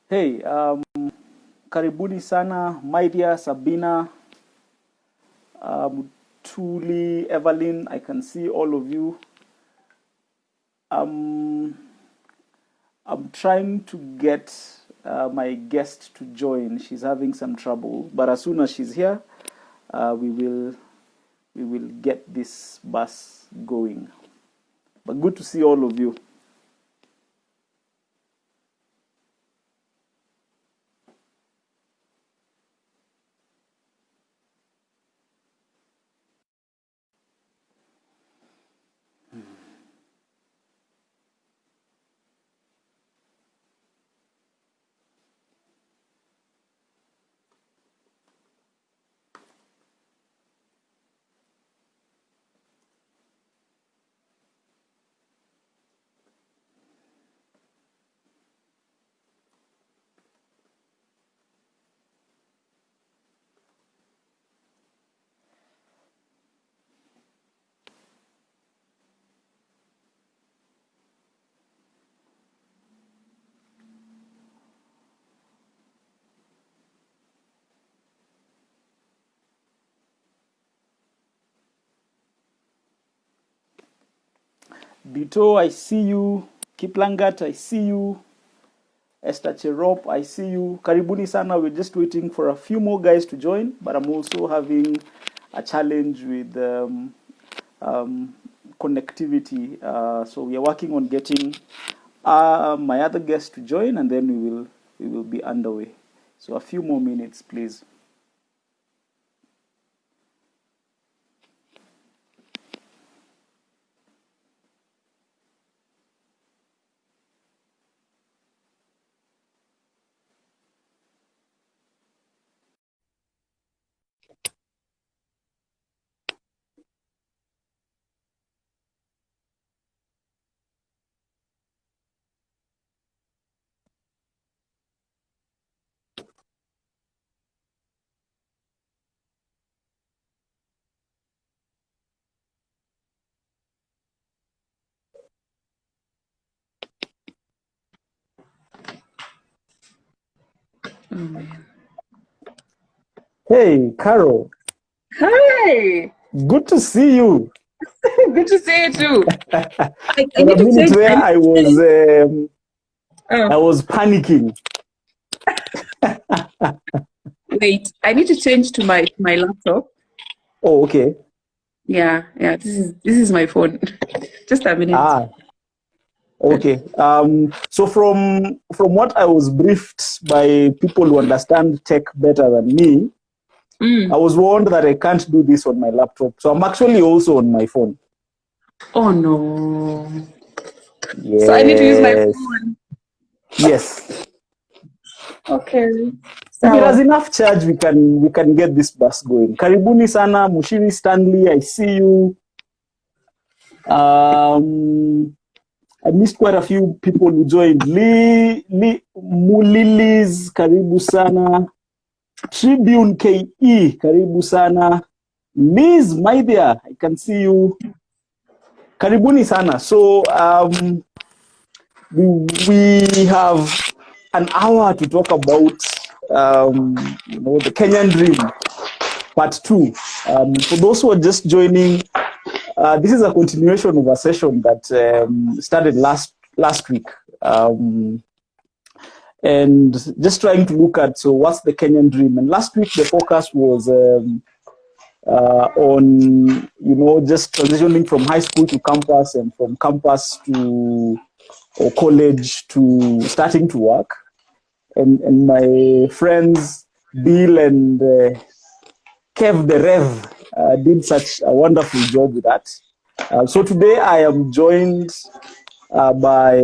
Hey, karibuni sana, my dear Sabina, Tuli, Evelyn. I can see all of you. Um, I'm trying to get my guest to join. She's having some trouble, but as soon as she's here, we will get this bus going. But good to see all of you. Bito, I see you. Kiplangat, I see you. Esther Cherop, I see you. Karibuni sana. We're just waiting for a few more guys to join, but I'm also having a challenge with um, connectivity. So we are working on getting my other guests to join, and then we will be underway. So a few more minutes, please. Oh man. Hey, Carol. Hi. Good to see you. Good to see you too. I For a need to minute change. there, I need I to was change. um, Oh, I was panicking. wait. I need to change to my laptop. Oh, okay. Yeah. This is my phone. Just a minute. Ah, okay. So from what I was briefed by people who understand tech better than me, I Mm. was warned that I can't do this on my laptop. So I'm actually also on my phone. Oh no. So I need to use my Yes. phone. Yes. Okay. If it has So enough charge, we can get this bus going. Karibuni sana, Mushiri Stanley. I see you. Um, I missed quite a few people who joined. Lee Mulilis, karibu sana. Tribune KE, karibu sana. Liz, my dear, I can see you. Karibuni sana. So we have an hour to talk about the Kenyan dream, part two. For those who are just joining, this is a continuation of a session that started last week. And just trying to look at, so what's the Kenyan dream? And last week the focus was on just transitioning from high school to campus, and from campus to or college to starting to work. And my friends Bill and Kev the Rev did such a wonderful job with that. So today I am joined by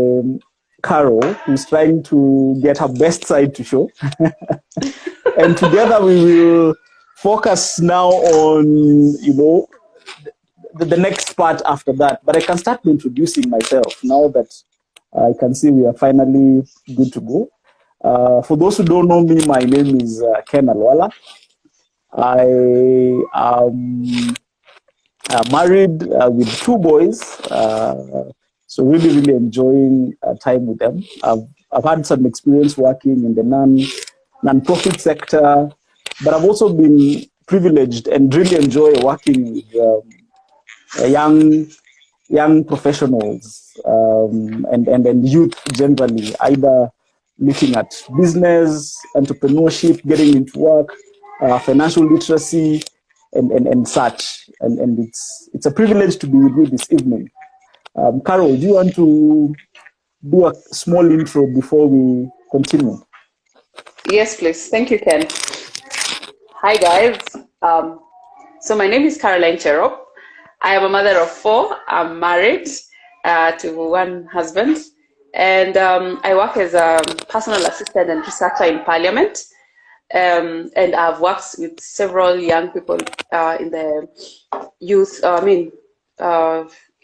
Carol, who's trying to get her best side to show. And together we will focus now on, the next part after that. But I can start introducing myself now that I can see we are finally good to go. For those who don't know me, my name is Ken Alwala. I am married with two boys, so really, really enjoying time with them. I've had some experience working in the non-profit sector, but I've also been privileged and really enjoy working with young professionals and youth generally, either looking at business, entrepreneurship, getting into work, financial literacy, and such. And it's a privilege to be with you this evening. Carol, do you want to do a small intro before we continue? Yes, please. Thank you, Ken. Hi, guys. So my name is Caroline Cherop. I am a mother of 4. I'm married to one husband, and I work as a personal assistant and researcher in Parliament. And I've worked with several young people in the youth.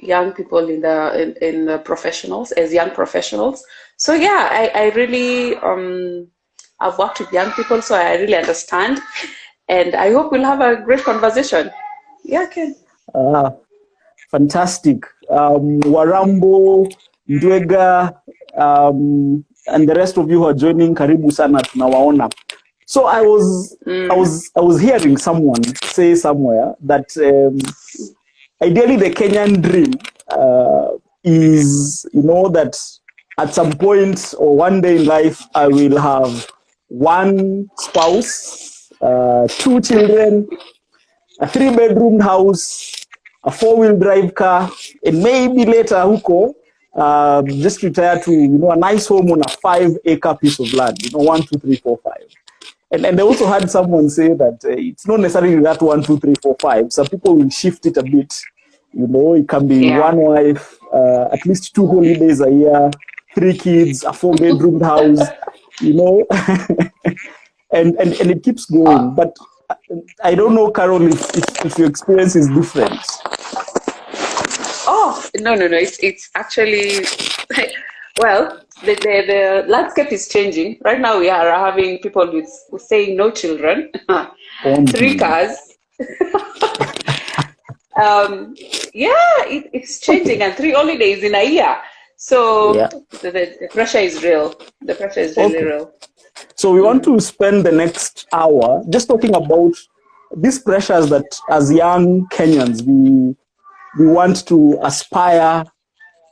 Young people in the professionals, as young professionals. So yeah, I really I've worked with young people, so I really understand, and I hope we'll have a great conversation. Yeah, Ken. Fantastic. Warambo, Ndwega, and the rest of you who are joining, karibu sana tunawaona. So I was hearing someone say somewhere that ideally the Kenyan dream is, that at some point or one day in life, I will have one spouse, 2 children, a 3-bedroom house, a 4-wheel drive car, and maybe later, huko, just retire to, a nice home on a 5-acre piece of land, 1, 2, 3, 4, 5. And I also had someone say that it's not necessarily that 1, 2, 3, 4, 5. Some people will shift it a bit. It can be one wife, at least 2 holidays a year, 3 kids, a 4-bedroom house, and it keeps going. But I don't know, Carol, if your experience is different. Oh, no. It's actually, well, the landscape is changing. Right now we are having people with saying no children, 3 cars. It's changing, and 3 holidays in a year. So the pressure is real. The pressure is really real. So we want to spend the next hour just talking about these pressures that as young Kenyans we want to aspire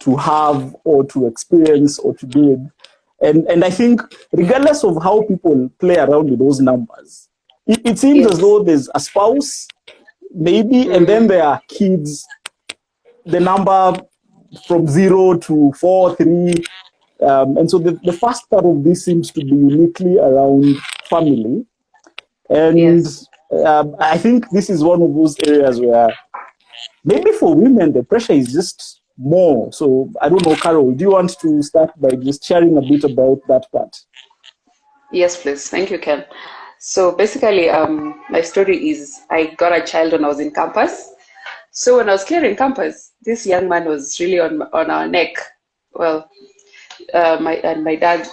to have or to experience or to do it. And I think regardless of how people play around with those numbers, it seems as though there's a spouse, maybe, and then there are kids, the number from 0 to 4, 3. And so the first part of this seems to be uniquely around family. And I think this is one of those areas where maybe for women, the pressure is just more. So I don't know, Carol, do you want to start by just sharing a bit about that part? Yes, please. Thank you, Ken. So basically, my story is I got a child when I was in campus. So when I was clearing campus, this young man was really on our neck. Well, my dad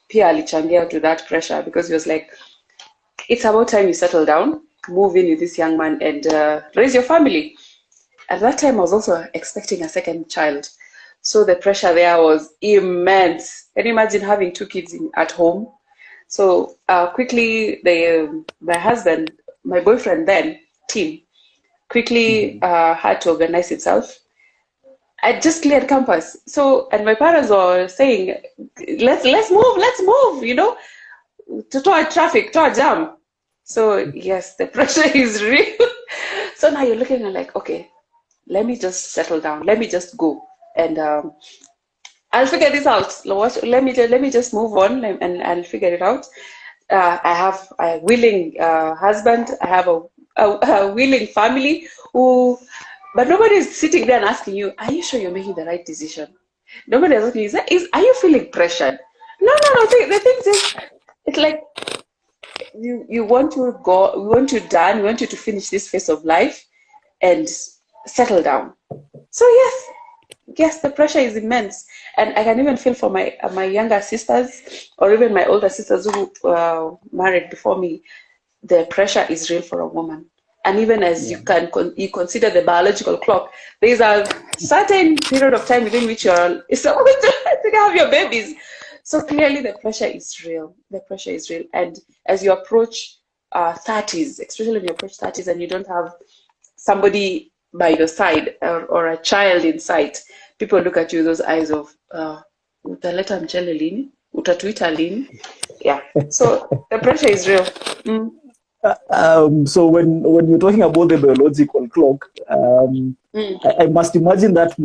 pia alichangia to that pressure because he was like, it's about time you settle down, move in with this young man and raise your family. At that time, I was also expecting a second child. So the pressure there was immense. Can you imagine having 2 kids at home? So quickly, my husband, my boyfriend then, Tim, quickly had to organize himself. I just cleared campus. So, and my parents were saying, let's move, to our traffic, to our jam. So yes, the pressure is real. So now you're looking and like, okay, let me just settle down. Let me just go. And I'll figure this out. Let me just move on and I'll figure it out. I have a willing husband. I have a willing family but nobody is sitting there and asking you, are you sure you're making the right decision? Nobody is asking you, are you feeling pressured? No. The thing is, it's like you want to go, we want you to finish this phase of life and settle down. So yes, the pressure is immense, and I can even feel for my younger sisters or even my older sisters who married before me. The pressure is real for a woman, and even as you consider the biological clock, there's a certain period of time within which you're supposed to have your babies. So clearly the pressure is real. The pressure is real. And as you approach 30s, especially when you approach 30s and you don't have somebody by your side or a child in sight, people look at you with those eyes of utaleta mchele lini? Utatuita lini? Yeah. So the pressure is real. Mm. So when you're talking about the biological clock, I must imagine that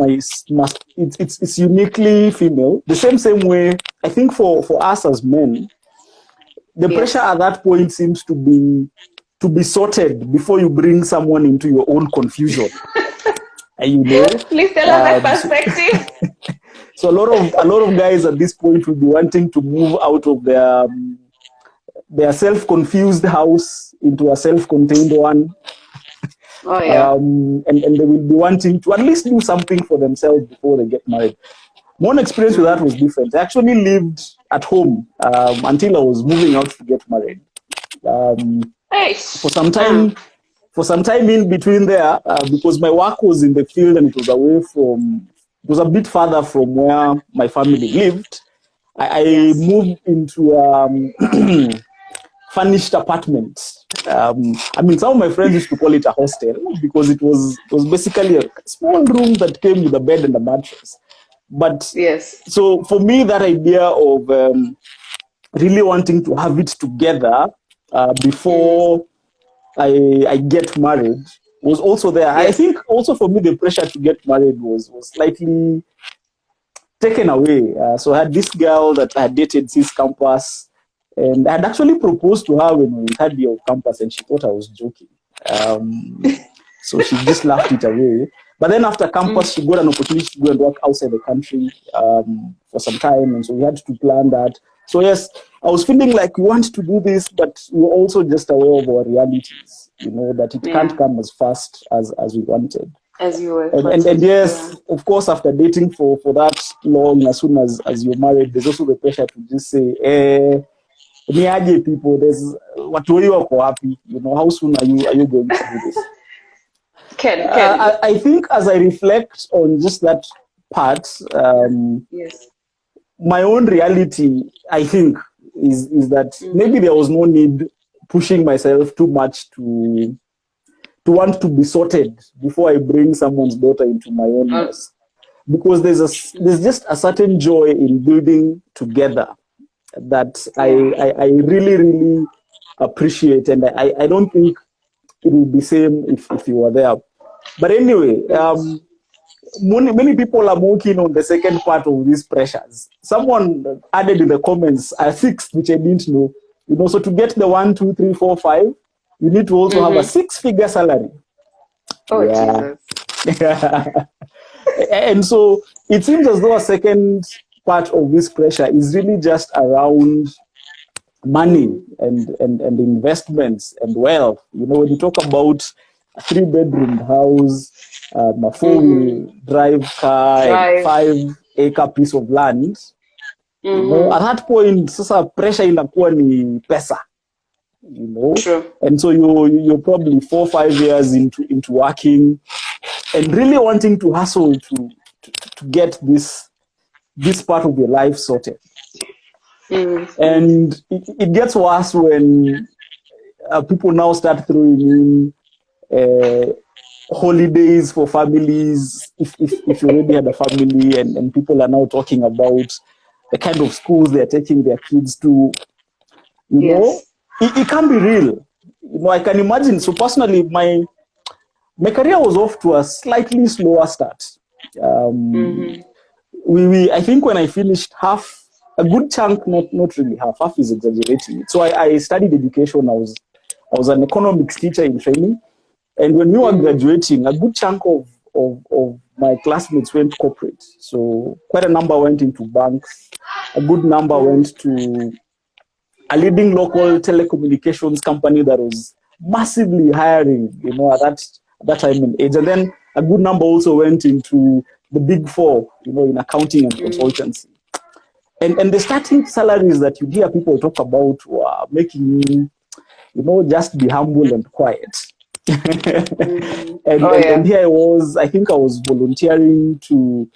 it's uniquely female. The same way, I think for us as men, the pressure at that point seems to be sorted before you bring someone into your own confusion. You know, Please tell us that perspective. So a lot of guys at this point will be wanting to move out of their self-confused house into a self-contained one. Oh, yeah. And they will be wanting to at least do something for themselves before they get married. My own experience with that was different. I actually lived at home until I was moving out to get married. For some time in between there, because my work was in the field and it was a bit farther from where my family lived. I moved into furnished apartment. I mean, some of my friends used to call it a hostel because it was basically a small room that came with a bed and a mattress. But so for me, that idea of really wanting to have it together before I get married was also there. I think also for me, the pressure to get married was slightly taken away. So I had this girl that I had dated since campus, and I had actually proposed to her when we had the campus, and she thought I was joking. So she just laughed it away. But then after campus, she got an opportunity to go and work outside the country for some time, and so we had to plan that. So yes, I was feeling like we want to do this, but we were also just aware of our realities, that it can't come as fast as we wanted. As you were. And yes, of course, after dating for that long, as soon as you're married, there's also the pressure to just say, niaje people, there's watu wengi wako wapi, how soon are you going to do this? Ken. I think as I reflect on just that part, my own reality, I think, is that maybe there was no need pushing myself too much to want to be sorted before I bring someone's daughter into my own house, because there's just a certain joy in building together that I really, really appreciate, and I don't think it would be same if you were there. But anyway, many people are more keen on the second part of these pressures. Someone added in the comments a sixth, which I didn't know. So to get the 1, 2, 3, 4, 5, you need to also have a 6-figure salary. Oh, Jesus. And so it seems as though a second part of this pressure is really just around money and investments and wealth. When you talk about a 3-bedroom house, a 4-wheel drive car, and 5-acre piece of land, at that point, sasa pressure inakuwa ni pesa. True. And so you're probably 4 or 5 years into working and really wanting to hustle to get this part of your life sorted. And it gets worse when people now start throwing in holidays for families, if you already had a family, and people are now talking about the kind of schools they're taking their kids to. It can be real. I can imagine. So personally, my career was off to a slightly slower start. I think when I finished half, a good chunk, not really half is exaggerating. So I studied education. I was an economics teacher in training. And when we were graduating, a good chunk of my classmates went corporate. So quite a number went into banks. A good number went to a leading local telecommunications company that was massively hiring, at that time in age. And then a good number also went into the big four, in accounting and consultancy. And the starting salaries that you hear people talk about were making me, just be humble and quiet. And here I think I was volunteering to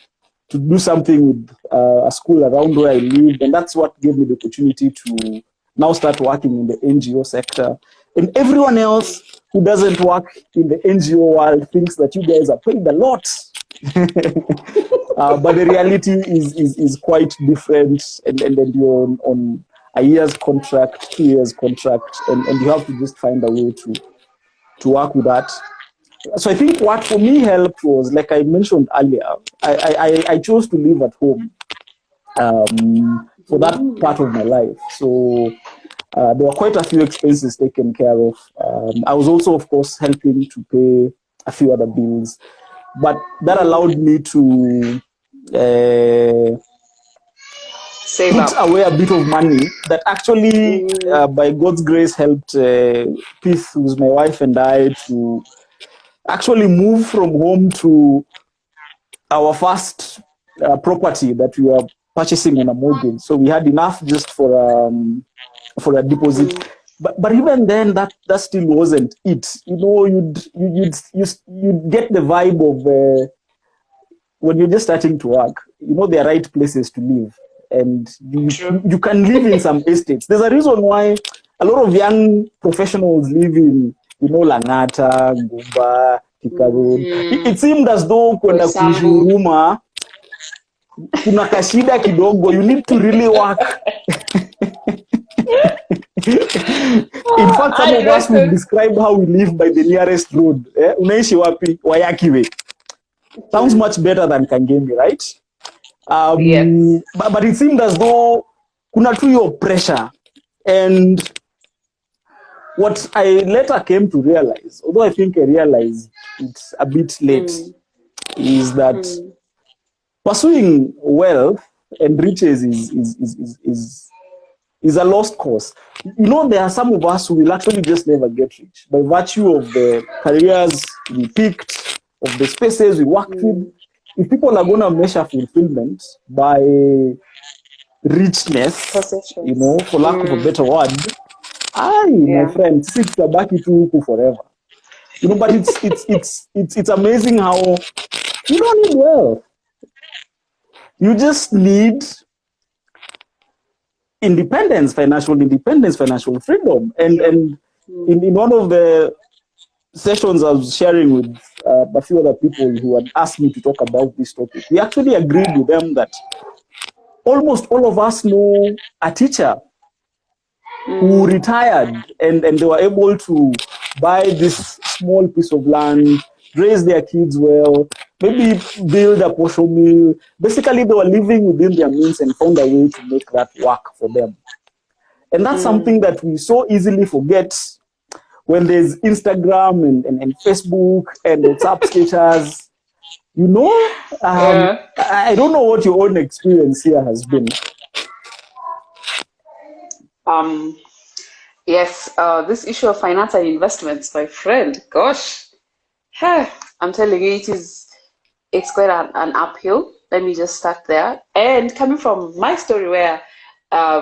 to do something with a school around where I lived, and that's what gave me the opportunity to now start working in the NGO sector. And everyone else who doesn't work in the NGO world thinks that you guys are paid a lot. But the reality is quite different, and then you're on a year's contract, 2 years contract, and you have to just find a way to work with that. So I think what for me helped was, like I mentioned earlier, I chose to live at home for that part of my life. So there were quite a few expenses taken care of. I was also, of course, helping to pay a few other bills, but that allowed me to Save put up. away a bit of money that actually, by God's grace, helped Pith, who's my wife, and I to actually move from home to our first property that we were purchasing on a mortgage. So we had enough just for a deposit. But even then, that still wasn't it. You know, you'd get the vibe of when you're just starting to work. You know, there are right places to live, and you can live in some estates. There's a reason why a lot of young professionals live in, you know, Langata, Gumba, Kikaroon. It seemed as though kwenda kuishi Huruma kuna kashida kidogo. You need to really work. In fact, some of us would describe how we live by the nearest road. Unaishi wapi? Wayakiwe. Sounds much better than Kangemi, right? Yes. But it seemed as though kuna tu your pressure. And what I later came to realize, although I think I realized it's a bit late, is that pursuing wealth and riches is a lost cause. You know, there are some of us who will actually just never get rich by virtue of the careers we picked, of the spaces we worked with. If people are going to measure fulfillment by richness, you know, for lack of a better word, my friend, sit tabaki tu huku forever. You know, but it's amazing how you don't need wealth. You just need independence, financial freedom. And in one of the sessions I was sharing with a few other people who had asked me to talk about this topic, we actually agreed with them that almost all of us know a teacher who retired and they were able to buy this small piece of land, raise their kids well, maybe build a posho mill. Basically, they were living within their means and found a way to make that work for them. And that's something that we so easily forget when there's Instagram and Facebook and WhatsApp status. You know, I don't know what your own experience here has been. Yes, this issue of finance and investments, my friend, gosh, I'm telling you, it's quite an uphill. Let me just start there. And coming from my story, where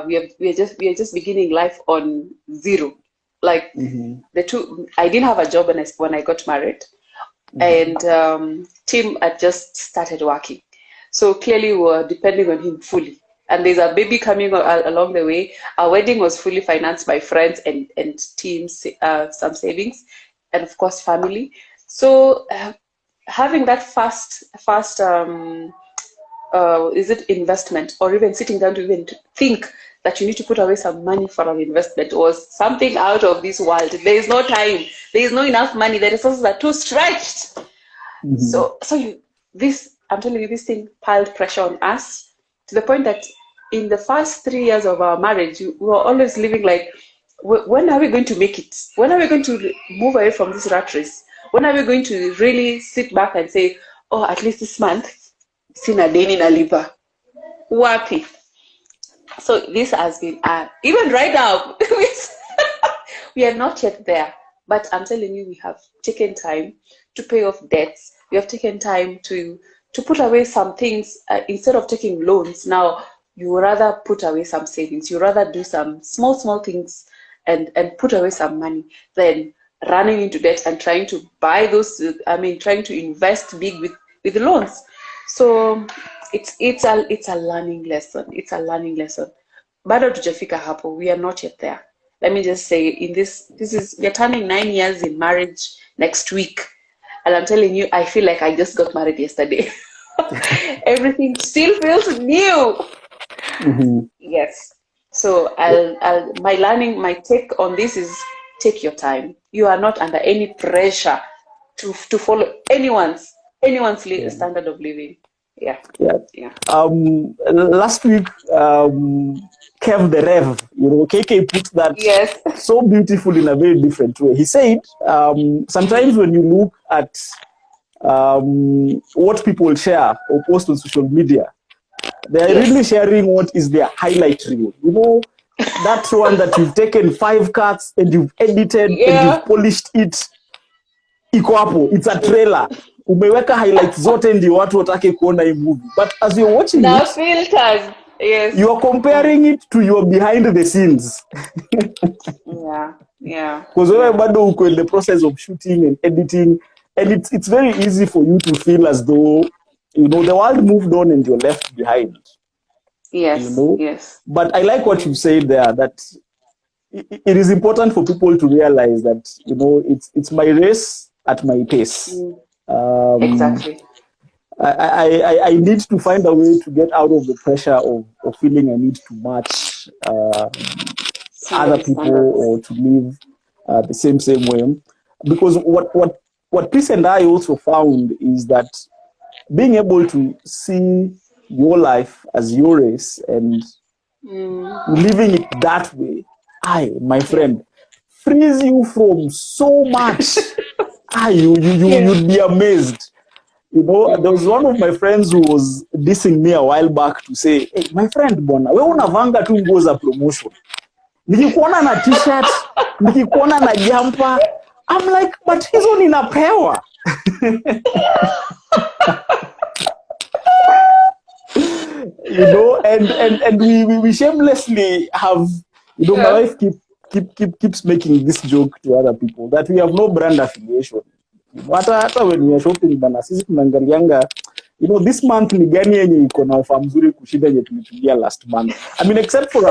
we are just beginning life on zero. Like I didn't have a job when I got married, and Tim had just started working. So clearly, we were depending on him fully. And there's a baby coming along the way. Our wedding was fully financed by friends and teams, some savings, and of course family. So having that fast is it investment, or even sitting down to even think that you need to put away some money for an investment was something out of this world. There is no time. There is not enough money. The resources are too stretched. So I'm telling you, this thing piled pressure on us, to the point that in the first 3 years of our marriage, we were always living like, when are we going to make it? When are we going to move away from this rat race? When are we going to really sit back and say, oh, at least this month, sina deni nalipa. Wapi. So this has been, even right now, we are not yet there. But I'm telling you, we have taken time to pay off debts. We have taken time to put away some things. Instead of taking loans, now you rather put away some savings. You rather do some small things and put away some money than running into debt and trying to buy those, trying to invest big with loans. So it's a learning lesson. It's a learning lesson. Bado tujafika hapo. We are not yet there. Let me just say, we're turning 9 years in marriage next week. And I'm telling you, I feel like I just got married yesterday. Everything still feels new. Yes. So my take on this is take your time. You are not under any pressure to follow anyone's standard of living. Yeah. Last week, Kev the Rev, KK put that so beautiful in a very different way. He said, sometimes when you look at what people share or post on social media, they are really sharing what is their highlight reel. That one that you've taken 5 cuts and you've edited and you've polished it. Iko hapo, it's a trailer. Umeweka highlights zote ndio watu watake kuona hii movie. But as you're watching it, filters. Yes. You are comparing it to your behind the scenes. Because wewe bado uko in the process of shooting and editing, and it's very easy for you to feel as though the world moved on and you're left behind. Yes. Yes. But I like what you said there, that it is important for people to realize that it's my race at my pace. Exactly. I need to find a way to get out of the pressure of feeling I need to match other people or to live the same way. Because what Chris and I also found is that being able to see your life as your race and living it that way, my friend, frees you from so much. You'd be amazed. There was one of my friends who was dissing me a while back to say, hey, my friend, bona, we unavanga tu nguo za promotion. Nikikuona na t-shirt, nikikuona na jumper. I'm like, but hizo ninapewa. And we shamelessly have, my wife keeps making this joke to other people that we have no brand affiliation. Hata when we are shopping bana, sisi tunaangalianga, this month ni gani yenye iko na ofa mzuri kushinda yenye tulitumia last month. I mean, except for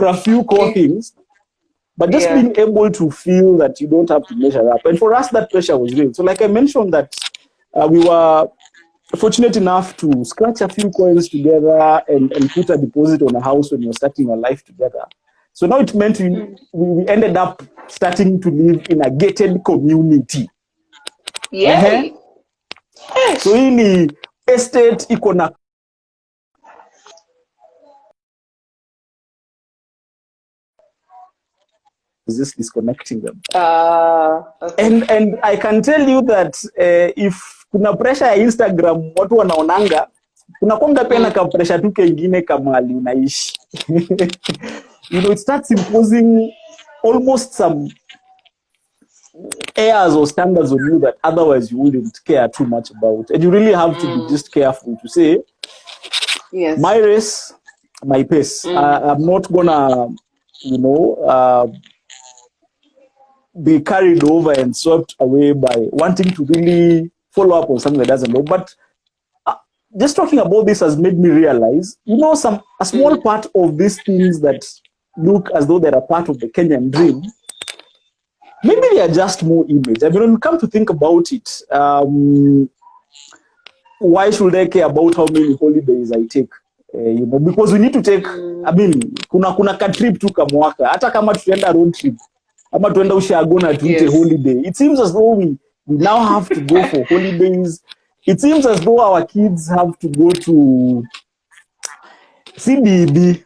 a few core things, but just being able to feel that you don't have to measure up. And for us, that pressure was real. So like I mentioned that we were fortunate enough to scratch a few coins together and put a deposit on a house when you're starting your life together. So now it meant we ended up starting to live in a gated community. Yeah. So in estate iko na is just disconnecting them. Okay. And I can tell you that if kuna pressure ya Instagram watu wanaonanga, kuna konga pena ka pressure tu kengine kama ali unaishi. It starts imposing almost some airs or standards on you that otherwise you wouldn't care too much about. And you really have to be just careful to say, my race, my pace. I'm not gonna, be carried over and swept away by wanting to really follow up on something that doesn't know. But just talking about this has made me realize, a small part of these things that look as though they're a part of the Kenyan dream, maybe they are just more image. I mean, when you come to think about it, why should I care about how many holidays I take? Because we need to take, kuna ka trip tu kamwaka, hata kama tuenda road trip, ama tuenda ushago na tuite holiday. It seems as though we now have to go for holidays. It seems as though our kids have to go to CBB,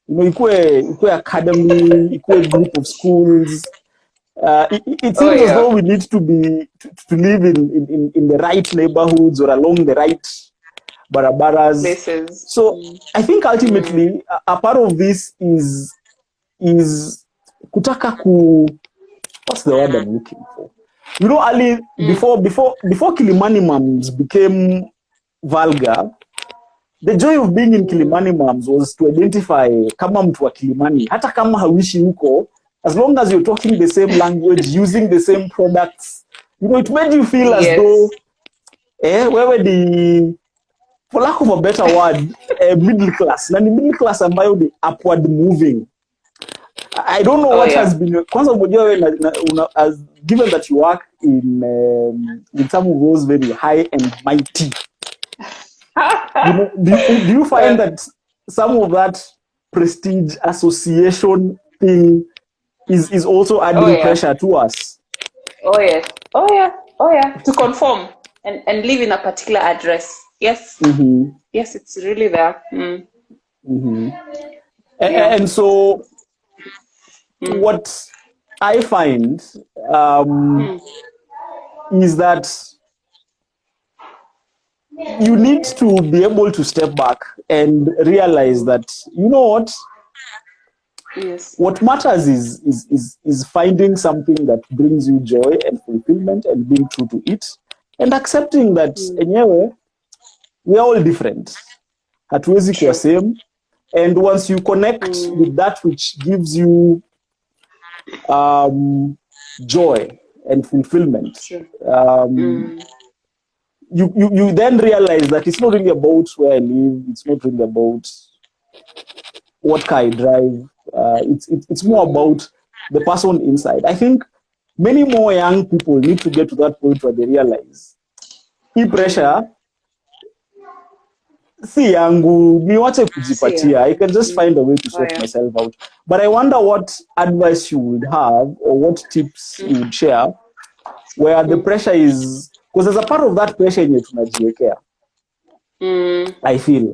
ikue academy, ikue group of schools. It seems as though we need to live in the right neighborhoods or along the right barabaras. Places. So I think ultimately a part of this is kutaka what's the word I'm looking for? Ali, before Kilimani Mums became vulgar, the joy of being in Kilimani Mums was to identify kama mtu wa Kilimani, hata kama hawishi huko, as long as you're talking the same language, using the same products, it made you feel as though wewe ni, for lack of a better word, middle class. Na ni middle class ambayo ni upward moving. I don't know what has been. Kwanza umejua wewe given that you work in some of those very high and mighty. Do you find that some of that prestige association thing is also adding pressure to us? Oh yeah. To conform and live in a particular address. Yes. Yes, it's really there. And so what I find is that you need to be able to step back and realize that, you know what? Yes. What matters is finding something that brings you joy and fulfillment and being true to it and accepting that enyewe, we are all different. Hatuwezi kuwa same. And once you connect with that which gives you joy and fulfillment, you then realize that it's not really about where I live. It's not really about what car I drive. It's more about the person inside. I think many more young people need to get to that point where they realize hii pressure si yangu, niwache kujipatia. I can just find a way to sort myself out. But I wonder what advice you would have or what tips you would share where the pressure is, because there's a part of that pressure yenye tunajiwekea. I feel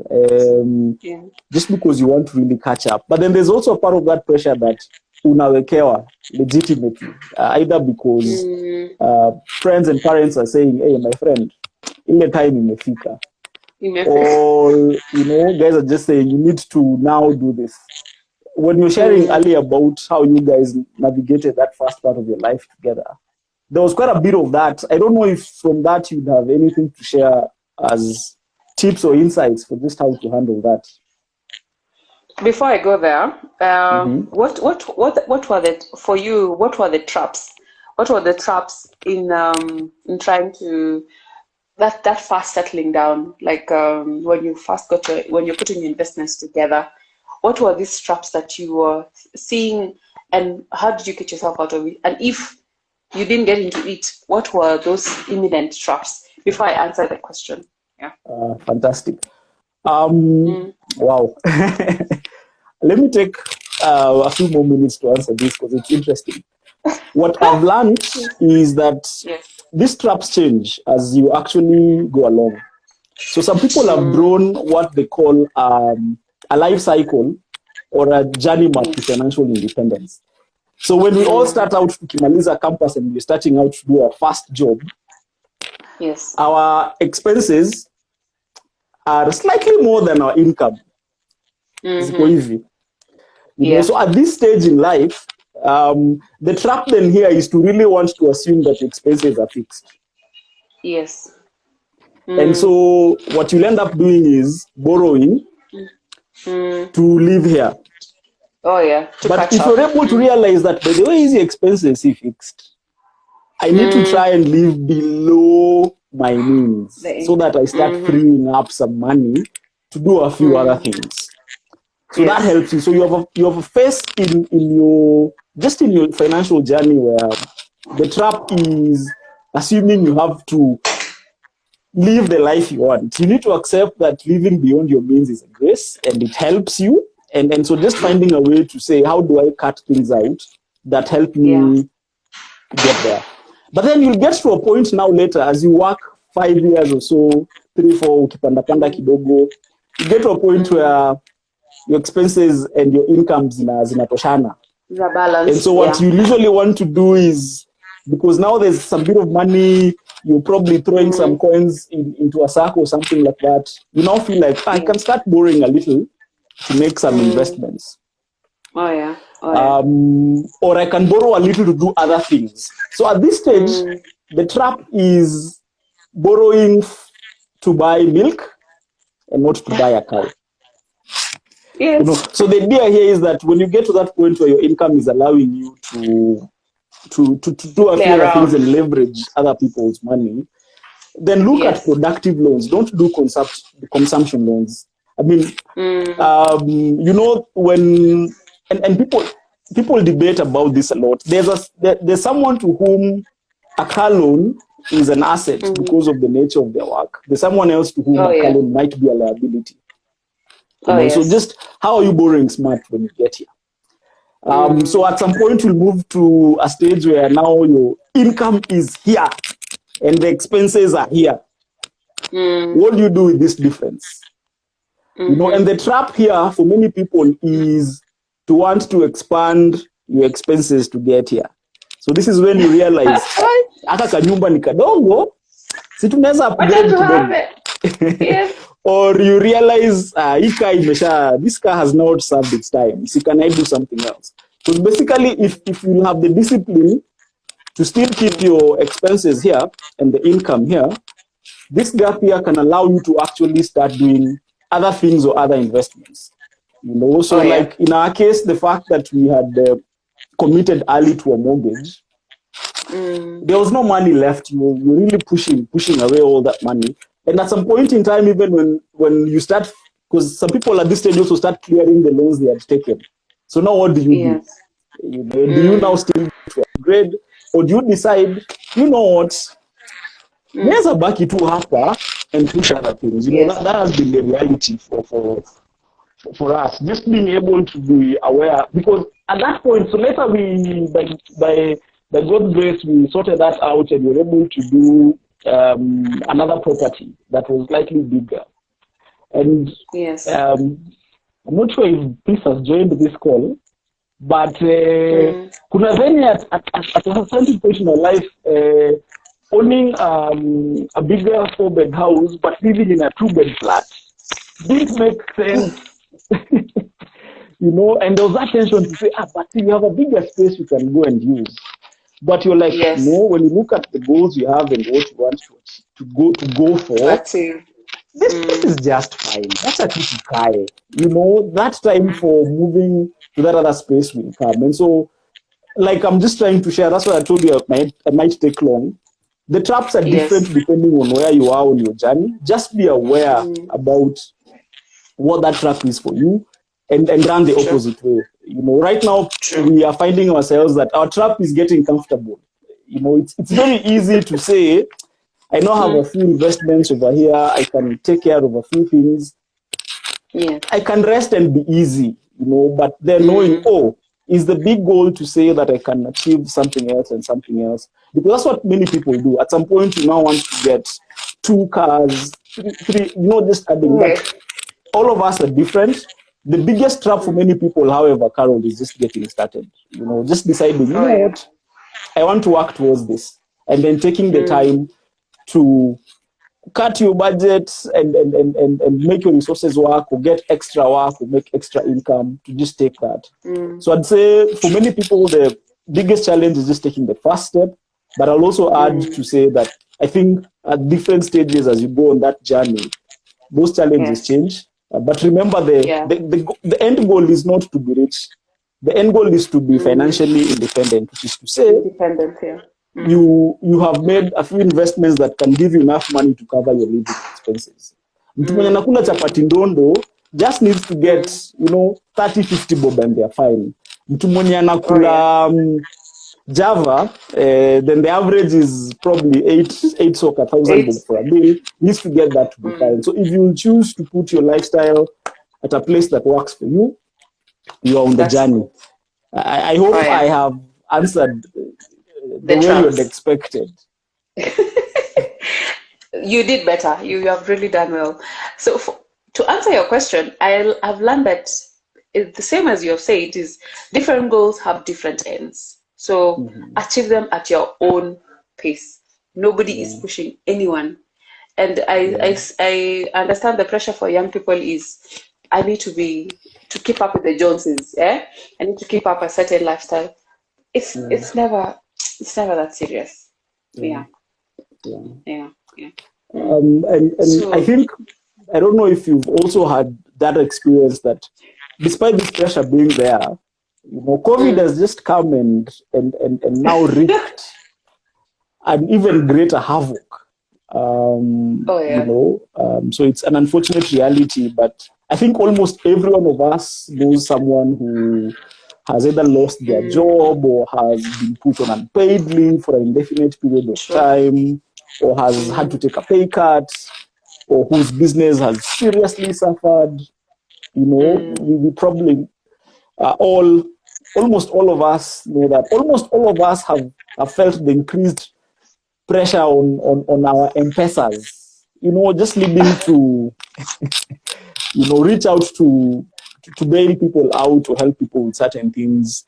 just because you want to really catch up, but then there's also a part of that pressure that unawekewa legitimately, either because friends and parents are saying, hey my friend, ile time imefika, or you know, guys are just saying you need to now do this. When you're sharing earlier about how you guys navigated that first part of your life together, there was quite a bit of that. I don't know if from that you'd have anything to share as tips or insights for just how to handle that. Before I go there, what were the, for you, what were the traps? What were the traps in trying to that fast settling down? Like when you first when you're putting your investments together, what were these traps that you were seeing, and how did you get yourself out of it? And if you didn't get into it, what were those imminent traps? Before I answer the question. Yeah. Fantastic. Wow. Let me take a few more minutes to answer this because it's interesting. What I've learned is that these traps change as you actually go along. So some people have drawn what they call a life cycle or a journey map to financial independence. So when we all start out to Kimaliza campus and we're starting out to do our first job, our expenses are slightly more than our income. You know, so at this stage in life, the trap then here is to really want to assume that expenses are fixed. Yes. And so what you'll end up doing is borrowing to live here. Oh yeah. But if you're able to realize that by the way easy expenses are fixed, I need to try and live below my means so that I start freeing up some money to do a few other things. So that helps you. So you have a phase in your financial journey where the trap is assuming you have to live the life you want. You need to accept that living beyond your means is a grace and it helps you. And so just finding a way to say, how do I cut things out that help me get there? But then you'll get to a point now later as you work 5 years or so, 3, 4, ukipanda kidogo, you get to a point where your expenses and your incomes zinatoshana. Balance. And so what you usually want to do is, because now there's some bit of money, you're probably throwing some coins into a sack or something like that. You now feel like, I can start borrowing a little to make some investments. Or I can borrow a little to do other things. So at this stage, the trap is borrowing to buy milk and not to buy a cow. Yes. You know, so the idea here is that when you get to that point where your income is allowing you to do a few other things and leverage other people's money, then look at Yes. productive loans. Don't do consumption loans. I mean, you know, when and people debate about this a lot. There's someone to whom a car loan is an asset because of the nature of their work. There's someone else to whom Oh a car yeah. loan might be a liability. You Oh know, so yes. just how are you borrowing smart when you get here? So at some point we'll move to a stage where now your income is here and the expenses are here. What do you do with this difference? You know, and the trap here for many people is to want to expand your expenses to get here. So this is when you realize, aka kanyumba ni kadogo, si tunaweza What upgrade to kidogo. happen? Yes. Or you realize, this car has not served its time. So can I do something else? Because basically, if you have the discipline to still keep your expenses here and the income here, this gap here can allow you to actually start doing other things or other investments. You know, so Oh yeah. like in our case, the fact that we had committed early to a mortgage, there was no money left. You're really pushing away all that money. And at some point in time, even when you start, because some people at this stage also start clearing the loans they had taken. So now what do you do? Yes. You know, do you now still upgrade, or do you decide, you know what, naweza baki tu hapa and push other things? You know, Yes. that has been the reality for us. Just being able to be aware, because at that point, so later we by God's grace we sorted that out and we were able to do another property that was slightly bigger. And Yes. I'm not sure if Peace has joined this call, but kuna venye at a certain point in our life, owning a bigger 4-bed house but living in a 2-bed flat didn't make sense. You know, and there was that tension to say, but you have a bigger space you can go and use. But you're like, Yes. no, when you look at the goals you have and what you want to go for, this is just fine. That's a tutukae. You know, that time for moving to that other space will come. And so, like, I'm just trying to share. That's why I told you it might take long. The traps are different depending on where you are on your journey. Just be aware about what that trap is for you and run the opposite way. You know, right now we are finding ourselves that our trap is getting comfortable. You know, it's very easy to say, I now have a few investments over here. I can take care of a few things. Yeah. I can rest and be easy, you know, but then knowing, is the big goal to say that I can achieve something else and something else? Because that's what many people do. At some point, you now want to get 2 cars, 3, you know, just adding. But all of us are different. The biggest trap for many people, however, Carol, is just getting started. You know, just deciding, you know what, I want to work towards this. And then taking the time to cut your budget and make your resources work, or get extra work, or make extra income to just take that. So I'd say for many people, the biggest challenge is just taking the first step. But I'll also add to say that I think at different stages as you go on that journey, those challenges change. But remember, the end goal is not to be rich. The end goal is to be financially independent, which is to say, you have made a few investments that can give you enough money to cover your living expenses. Mtu mwenye anakula chapati ndondo just needs to get, you know, 30-50 bob and they're fine. Mtu mwenye anakula Java, then the average is probably 8 soka, 1,000 bob for a bill, needs to get that to be fine. So if you choose to put your lifestyle at a place that works for you, you are on the journey. I hope I have answered the way you had expected. You did better. You have really done well. So to answer your question, I've learned that it's the same as you have said, is different goals have different ends. So achieve them at your own pace. Nobody is pushing anyone. And I understand the pressure for young people is, I need to keep up with the Joneses. I need to keep up a certain lifestyle. It's never that serious. Yeah. And so, I think, I don't know if you've also had that experience that despite this pressure being there, you know, COVID has just come and now wreaked an even greater havoc Oh You yeah. know, so it's an unfortunate reality, but I think almost every one of us knows someone who has either lost their job or has been put on unpaid leave for an indefinite period of True. time, or has had to take a pay cut, or whose business has seriously suffered. You know, we probably almost all of us know that. Almost all of us have felt the increased pressure on our M-Pesas, you know, just needing to, you know, reach out to bail people out or help people with certain things.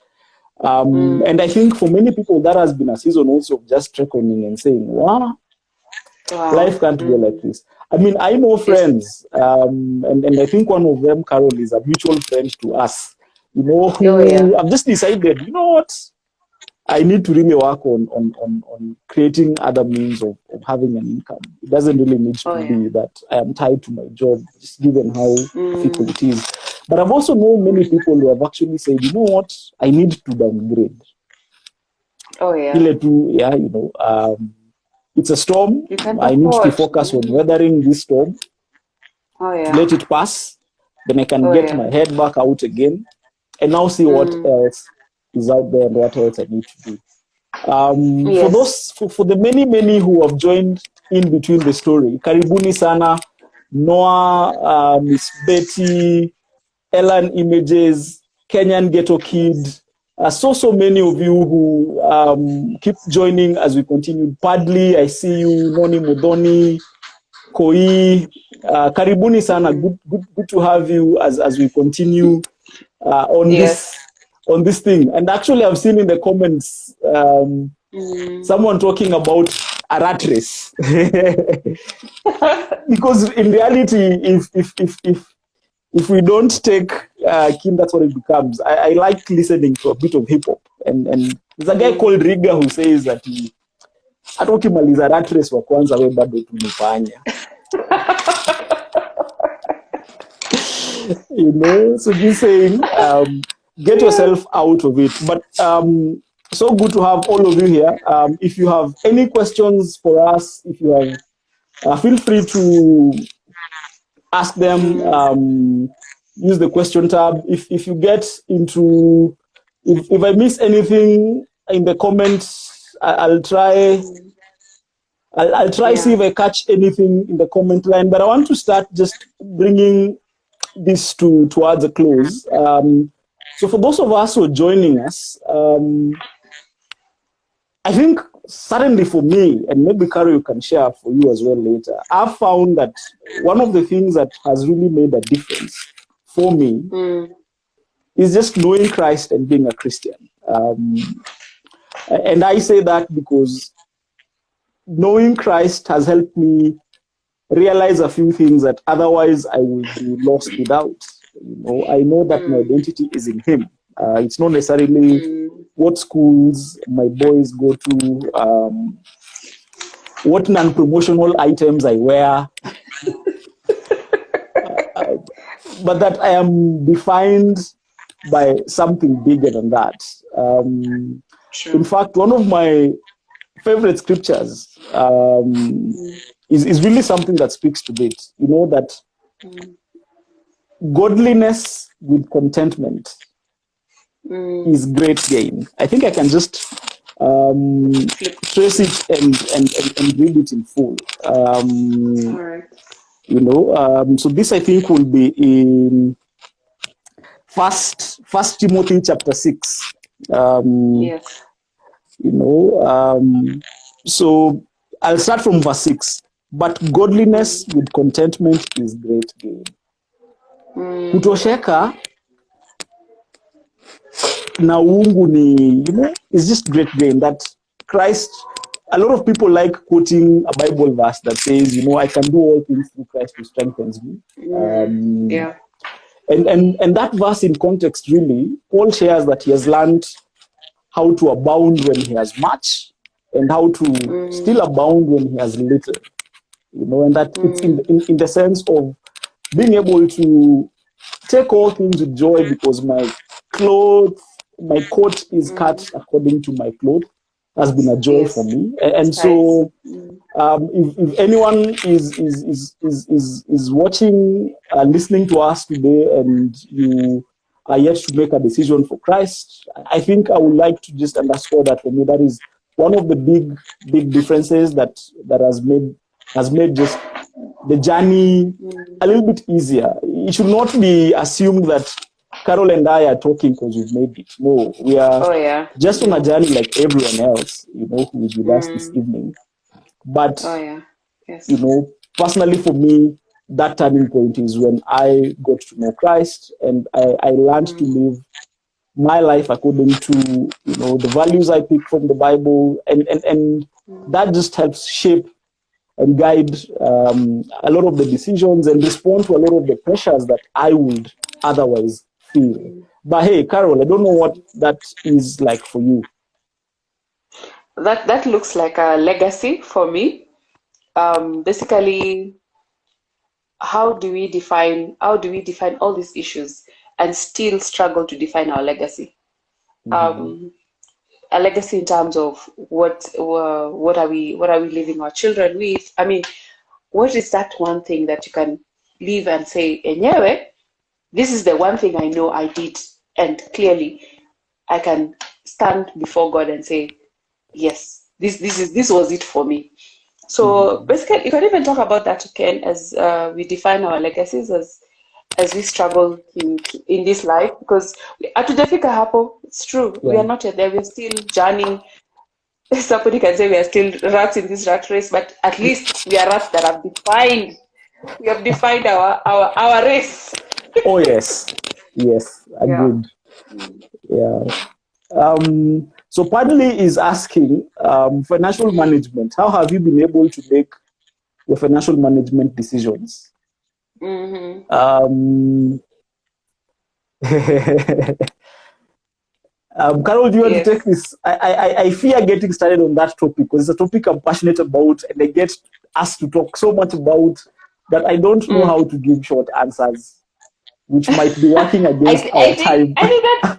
And I think for many people, that has been a season also of just reckoning and saying, wow, Wow. life can't go like this. I mean, I know Yes. friends, and I think one of them, Carol, is a mutual friend to us, you know, Oh who yeah. have just decided, you know what, I need to really work on creating other means of having an income. It doesn't really need Oh to yeah. be that I am tied to my job, just given how difficult Mm. it is. But I've also known many people who have actually said, you know what, I need to downgrade. Oh yeah. Ile tu, yeah, you know, it's a storm. You can't I need to afford. focus on weathering this storm Oh to yeah. let it pass. Then I can Oh get yeah. my head back out again and now see what else is out there and what else I need to do. Yes. For the many who have joined in between the story, karibuni sana, Noah, Miss Betty, Ellen Images, Kenyan Ghetto Kid, so many of you who keep joining as we continue. Padley, I see you, Noni Mudoni, Koi, karibuni sana. Good to have you as we continue on Yes. this thing. And actually, I've seen in the comments someone talking about a rat race. Because in reality, if we don't take Kim, that's what it becomes. I like listening to a bit of hip hop, and there's a guy called Riga who says that hata ukimaliza rat race wa kwanza we bado tunifanya. You know, so just saying, get yourself out of it. But so good to have all of you here. If you have any questions for us, if you have, feel free to ask them. Use the question tab. If you get into, if I miss anything in the comments, I'll try. I'll try see Yeah. if I catch anything in the comment line. But I want to start just bringing this towards a close. So for those of us who are joining us, I think certainly for me, and maybe Carol, you can share for you as well later, I've found that one of the things that has really made a difference for me is just knowing Christ and being a Christian. And I say that because knowing Christ has helped me realize a few things that otherwise I would be lost without. You know, I know that my identity is in Him. It's not necessarily what schools my boys go to, what non-promotional items I wear, but that I am defined by something bigger than that. In True. fact, one of my favorite scriptures is really something that speaks to it. You know, that godliness with contentment is great gain. I think I can just trace it and read it in full. All right. You know, so this I think will be in First Timothy chapter 6. Yes. You know, so I'll start from verse 6. But godliness with contentment is great gain. Kutosheka na uungu ni, you know, it's just great gain. That Christ, a lot of people like quoting a Bible verse that says, you know, I can do all things through Christ who strengthens me. Yeah. And that verse in context, really, Paul shares that he has learned how to abound when he has much and how to still abound when he has little. You know, and that it's in the sense of being able to take all things with joy because my coat is cut according to my cloth. has been a joy for Yes. me. It's And nice. so, if anyone is watching, listening to us today, and you are yet to make a decision for Christ, I think I would like to just underscore that for me, that is one of the big differences that has made just the journey a little bit easier. It should not be assumed that Carol and I are talking because we've made it. No, we are Oh yeah. just on a journey like everyone else, who is with us this evening. But, Oh yeah. Yes. personally for me, that turning point is when I got to know Christ, and I learned to live my life according to, the values I pick from the Bible. And that just helps shape and guide a lot of the decisions and respond to a lot of the pressures that I would otherwise feel. But hey, Carol, I don't know what that is like for you. That looks like a legacy for me. Basically, how do we define all these issues and still struggle to define our legacy? Mm-hmm. Um, a legacy in terms of what are we leaving our children with? I mean, what is that one thing that you can leave and say, anyway, this is the one thing I know I did, and clearly I can stand before God and say, yes, this was it for me. So Mm-hmm. basically, you can even talk about that, Ken, as we define our legacies as we struggle in this life, because hatujafika hapo. It's true, we Yeah. are not yet there. We're still journeying. Somebody can say we are still rats in this rat race, but at least we are rats that have defined. We have defined our race. Oh yes. Yes. Yeah. Agreed. Yeah. So Padley is asking, financial management. How have you been able to make your financial management decisions? Mm-hmm. Um, Carol, do you want to take Yes. this? I fear getting started on that topic because it's a topic I'm passionate about, and I get asked to talk so much about that I don't know how to give short answers, which might be working I, against th- our I think time I think that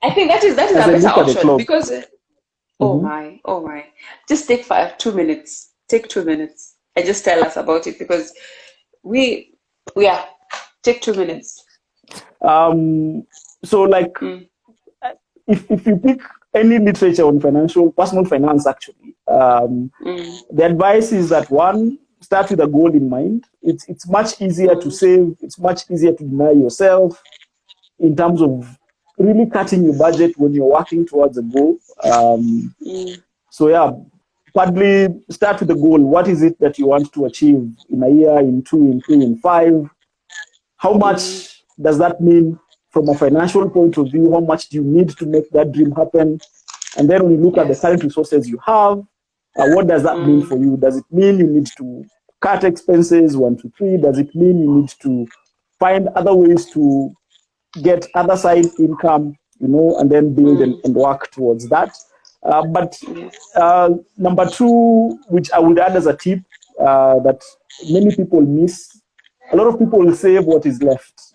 I think that is as a I better look at the option clock. because Mm-hmm. oh my, just take 2 minutes. Take 2 minutes and just tell us about it because we yeah, take 2 minutes. So, like, Mm, if you pick any literature on personal finance, actually, mm, the advice is that one, start with a goal in mind. It's much easier to mm, save. It's much easier to deny yourself in terms of really cutting your budget when you're working towards a goal. mm, So yeah, partly start with the goal. What is it that you want to achieve in a year, in two, in three, in five? How mm, much does that mean from a financial point of view? How much do you need to make that dream happen? And then when you look at the yes. current resources you have, what does that mean for Mm, you? Does it mean you need to cut expenses, one, two, three? Does it mean you need to find other ways to get other side income, and then build and, mm, and work towards that? But yes. number two, which I would add as a tip that many people miss, a lot of people will save what is left,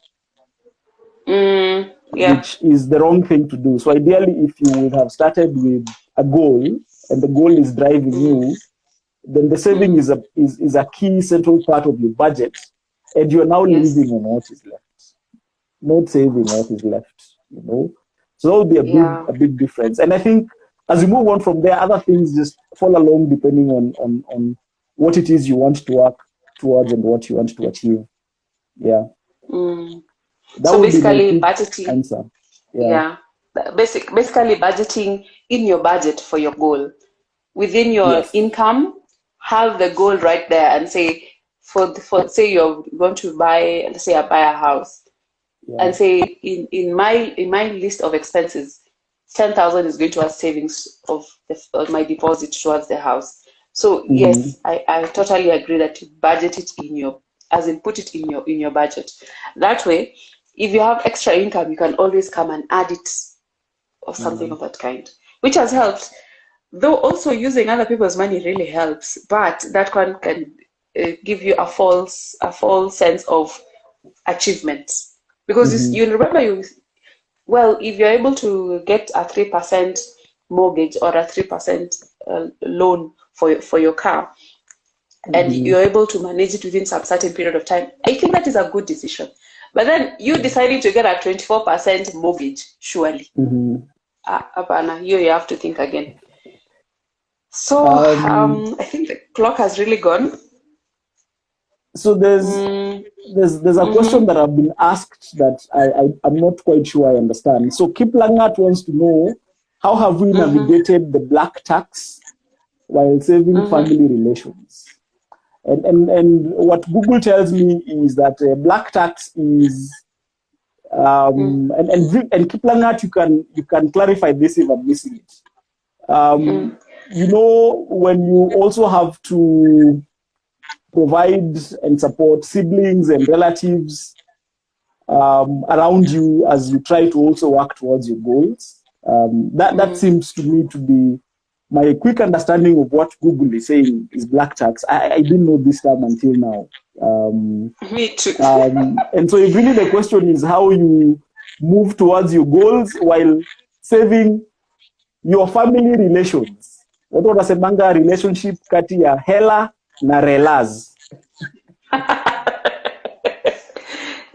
Yeah. which is the wrong thing to do. So ideally, if you would have started with a goal and the goal is driving Mm, you, then the saving mm, is a key central part of your budget, and you're now living yes. on what is left, not saving what is left. So that would be a big Yeah. a big difference. And I think as we move on from there, other things just fall along depending on what it is you want to work towards and what you want to achieve. Yeah, Mm. that So would be my basically, quick budgeting. answer. Yeah. Yeah. Basically budgeting in your budget for your goal. Within your Yes. income, have the goal right there and say, for say you're going to buy, let's say I buy a house, Yeah. and say in my list of expenses, 10,000 is going towards savings of my deposit towards the house. So Mm-hmm. yes, I totally agree that you budget it in your, as in put it in your budget. That way, if you have extra income, you can always come and add it or something Mm-hmm. of that kind, which has helped. Though also using other people's money really helps, but that one can give you a false sense of achievement, because Mm-hmm. you remember, you well, if you're able to get a 3% mortgage or a 3% loan for your car, and you're able to manage it within some certain period of time, I think that is a good decision. But then you deciding to get a 24% mortgage, surely. Apana, you have to think again. So I think the clock has really gone. So there's a question that I've been asked that I'm not quite sure I understand. So Kip Langat wants to know, how have we navigated the black tax while saving family relations? And what Google tells me is that black tax is and Kiplangat, you can clarify this if I'm missing it. You know, when you also have to provide and support siblings and relatives around you as you try to also work towards your goals. That seems to me to be my quick understanding of what Google is saying is black tax. I didn't know this term until now. Me too. And so really the question is how you move towards your goals while saving your family relations. What wanasemanga relationship kati ya hela na relas.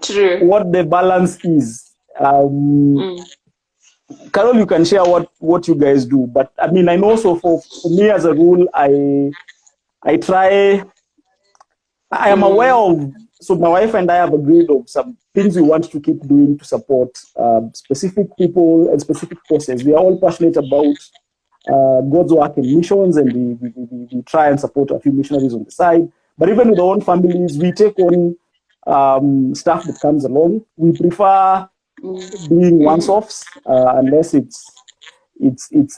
True. What the balance is. Carol, you can share what you guys do, but I mean, I know so for me as a rule, I am aware of, so my wife and I have agreed of some things we want to keep doing to support specific people and specific causes. We are all passionate about God's work and missions, and we try and support a few missionaries on the side. But even with our own families, we take on stuff that comes along. We prefer doing once-offs unless it's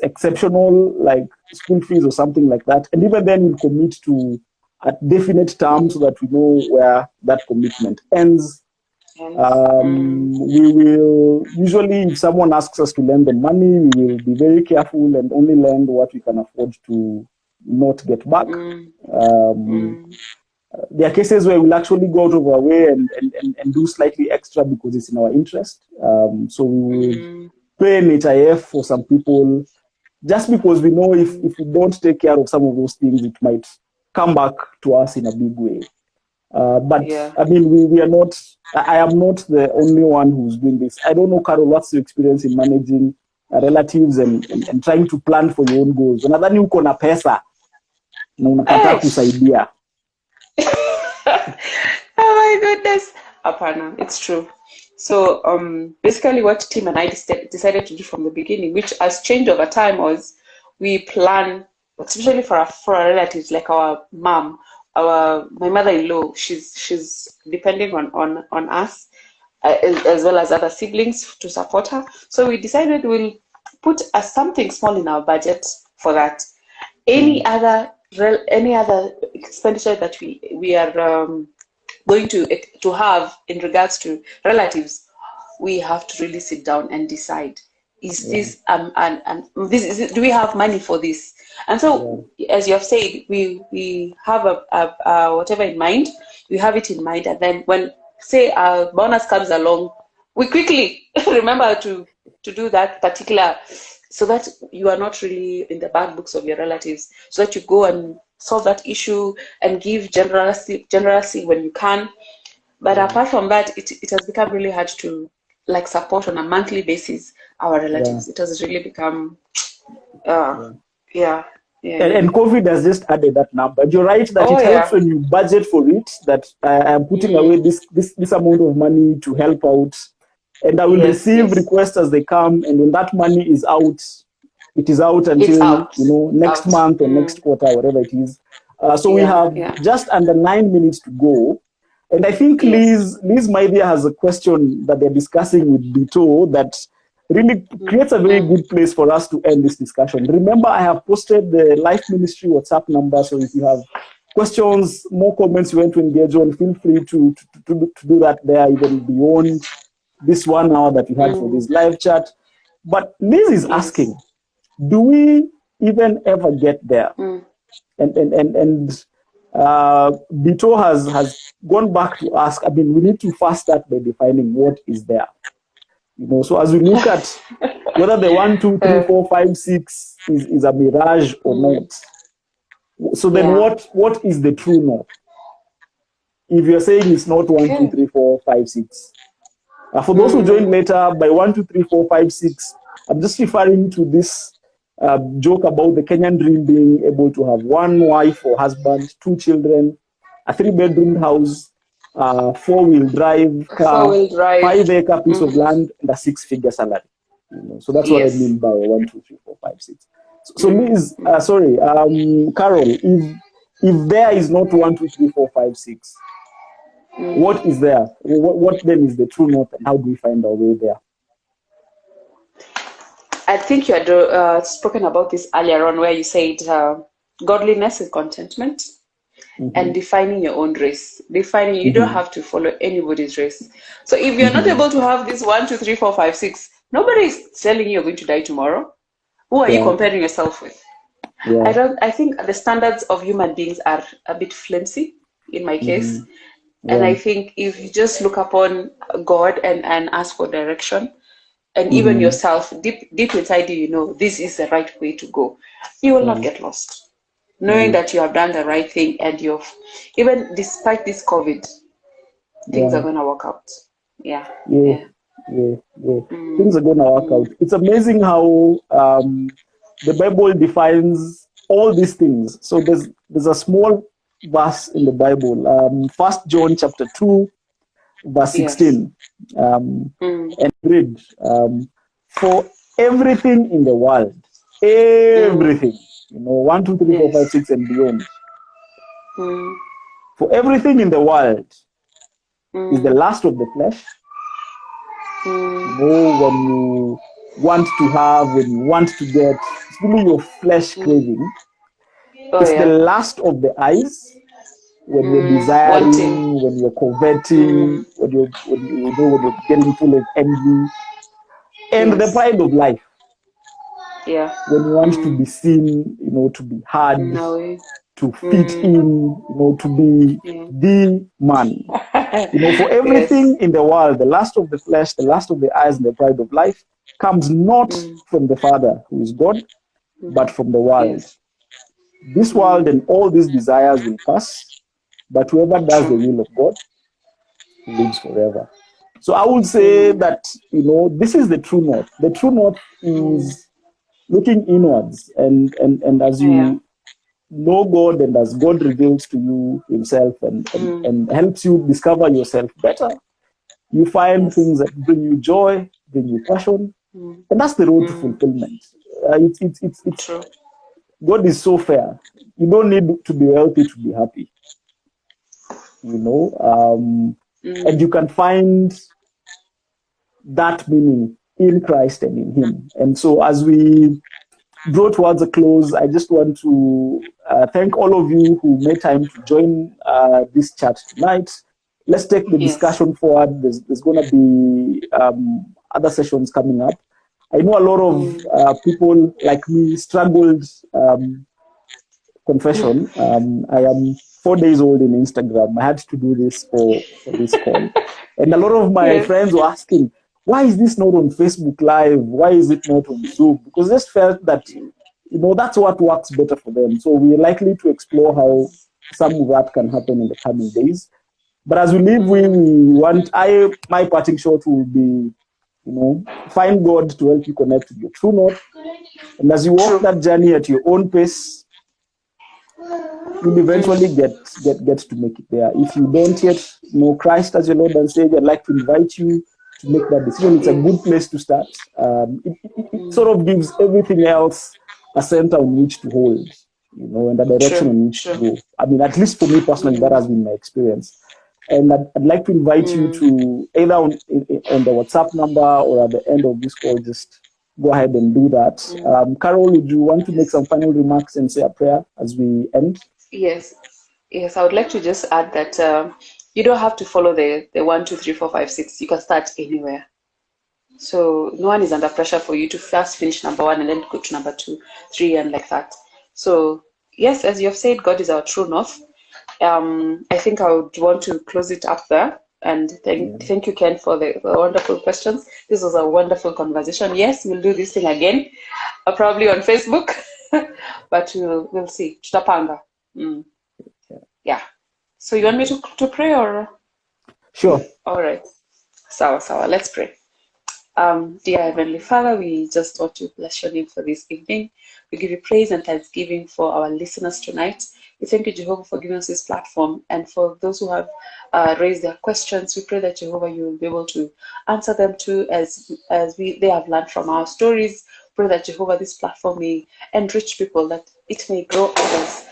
exceptional, like school fees or something like that. And even then, we commit to a definite term so that we know where that commitment ends. We will usually, if someone asks us to lend them money, we will be very careful and only lend what we can afford to not get back. There are cases where we'll actually go out of our way and do slightly extra because it's in our interest. So we will pay an HIF for some people just because we know if we don't take care of some of those things, it might come back to us in a big way. But yeah. I mean, we are not, I am not the only one who's doing this. I don't know, Carol, what's your experience in managing relatives and trying to plan for your own goals? Unadhani uko na pesa na unakataa kusaidia. Oh my goodness. Apana, it's true. So basically what Tim and I decided to do from the beginning, which has changed over time, was we plan, especially for our relatives, like our mom, my mother-in-law, she's depending on us as well as other siblings to support her. So we decided we'll put something small in our budget for that. Any other expenditure that we are going to have in regards to relatives, we have to really sit down and decide, is this do we have money for this? And so as you have said, we have a whatever in mind, we have it in mind, and then when say our bonus comes along, we quickly remember to do that particular, so that you are not really in the bad books of your relatives, so that you go and solve that issue and give generously when you can. But apart from that, it has become really hard to like support on a monthly basis our relatives. It has really become And COVID has just added that number. You're right that it helps when you budget for it, that I am putting away this amount of money to help out, and I will receive requests as they come, and when that money is out, it is out until next month or next quarter, whatever it is. So we have just under 9 minutes to go. And I think Liz Maithia has a question that they're discussing with Bito that really creates a very good place for us to end this discussion. Remember, I have posted the Life Ministry WhatsApp number, so if you have questions, more comments you want to engage on, feel free to do that there, even beyond this 1 hour that we had for this live chat. But Liz is asking, do we even ever get there? And Bito has gone back to ask, I mean, we need to first start by defining what is there. So as we look at whether the 1, 2, 3, 4, 5, 6 is a mirage or not. So then what is the true north? If you're saying it's not 1, 2, 3, 4, 5, 6. For those who join later, by 1, 2, 3, 4, 5, 6, I'm just referring to this joke about the Kenyan dream being able to have one wife or husband, 2 children, a 3-bedroom house, 4-wheel drive car, 5-acre piece of land, and a 6-figure salary. So that's what I mean by 1, 2, 3, 4, 5, 6. So Liz, Carol, if there is not 1, 2, 3, 4, 5, 6, what is there? What then is the true north, and how do we find our way there? I think you had spoken about this earlier on, where you said godliness is contentment, and defining your own race. Defining, you don't have to follow anybody's race. So if you're not able to have this 1, 2, 3, 4, 5, 6, nobody is telling you you're going to die tomorrow. Who are you comparing yourself with? I think the standards of human beings are a bit flimsy in my case. And I think if you just look upon God and ask for direction, and even yourself, deep inside you, this is the right way to go, you will not get lost. Knowing that you have done the right thing, and even despite this COVID, things are going to work out. Things are going to work out. It's amazing how the Bible defines all these things. So there's a small verse in the Bible, 1 John chapter 2, verse 16, and read, for everything in the world, everything, 1, 2, 3, 4, 5, 6, and beyond, for everything in the world is the lust of the flesh. When you want to have, when you want to get, it's really your flesh craving. It's the lust of the eyes, when you're desiring, when you're coveting, when you're getting full of envy, and the pride of life. When you want to be seen, to be heard, to fit in, to be the man. For everything in the world, the lust of the flesh, the lust of the eyes, and the pride of life comes not from the Father, who is God, but from the world. This world and all these desires will pass, but whoever does the will of God lives forever. So I would say that, this is the true north. The true north is looking inwards, and as you know God, and as God reveals to you himself and helps you discover yourself better, you find things that bring you joy, bring you passion, and that's the road to fulfillment. It's true. God is so fair. You don't need to be wealthy to be happy. And you can find that meaning in Christ and in him. And so as we draw towards a close, I just want to thank all of you who made time to join this chat tonight. Let's take the discussion forward. There's going to be other sessions coming up. I know a lot of people like me struggled. Confession, I am 4 days old in Instagram. I had to do this for this call. And a lot of my friends were asking, why is this not on Facebook Live? Why is it not on Zoom? Because they just felt that, that's what works better for them. So we're likely to explore how some of that can happen in the coming days. But as we leave, we want, my parting shot will be, find God to help you connect with your true north. And as you walk that journey at your own pace, you'll eventually get to make it there. If you don't yet know Christ as your Lord and Savior, I'd like to invite you to make that decision. It's a good place to start. It sort of gives everything else a center on which to hold, and a direction on which to go. I mean, at least for me personally, that has been my experience. And I'd like to invite you to either on the WhatsApp number or at the end of this call, just go ahead and do that. Carol, would you want to make some final remarks and say a prayer as we end? Yes, I would like to just add that you don't have to follow the 1, 2, 3, 4, 5, 6. You can start anywhere. So no one is under pressure for you to first finish number 1 and then go to number 2, 3, and like that. So yes, as you have said, God is our true north. I think I would want to close it up there. And thank you, Ken, for the wonderful questions. This was a wonderful conversation. Yes, we'll do this thing again, probably on Facebook, but we'll see. Tutapanga. Yeah. So you want me to pray or? Sure. All right. Sawa. Let's pray. Dear Heavenly Father, we just want to bless your name for this evening. We give you praise and thanksgiving for our listeners tonight. We thank you, Jehovah, for giving us this platform, and for those who have raised their questions. We pray that, Jehovah, you will be able to answer them too, as they have learned from our stories. Pray that, Jehovah, this platform may enrich people, that it may grow others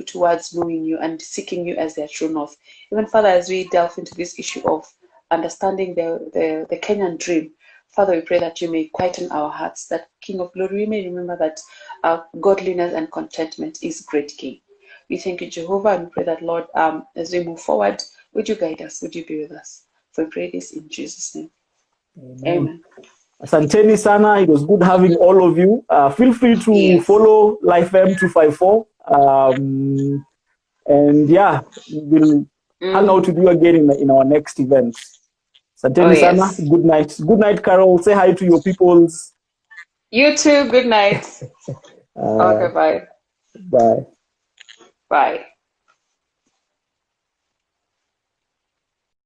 towards knowing you and seeking you as their true north. Even Father, as we delve into this issue of understanding the Kenyan dream, Father, we pray that you may quieten our hearts, that King of Glory, we may remember that godliness and contentment is great King. We thank you, Jehovah, and we pray that, Lord, as we move forward, would you guide us? Would you be with us? For we pray this in Jesus' name. Amen. Asanteni sana. It was good having all of you. Feel free to follow Life M254. And yeah, we'll hang out with you again in our next events. Asanteni sana. Good night. Good night, Carol. Say hi to your peoples. You too. Good night. Okay, bye. Bye. Bye.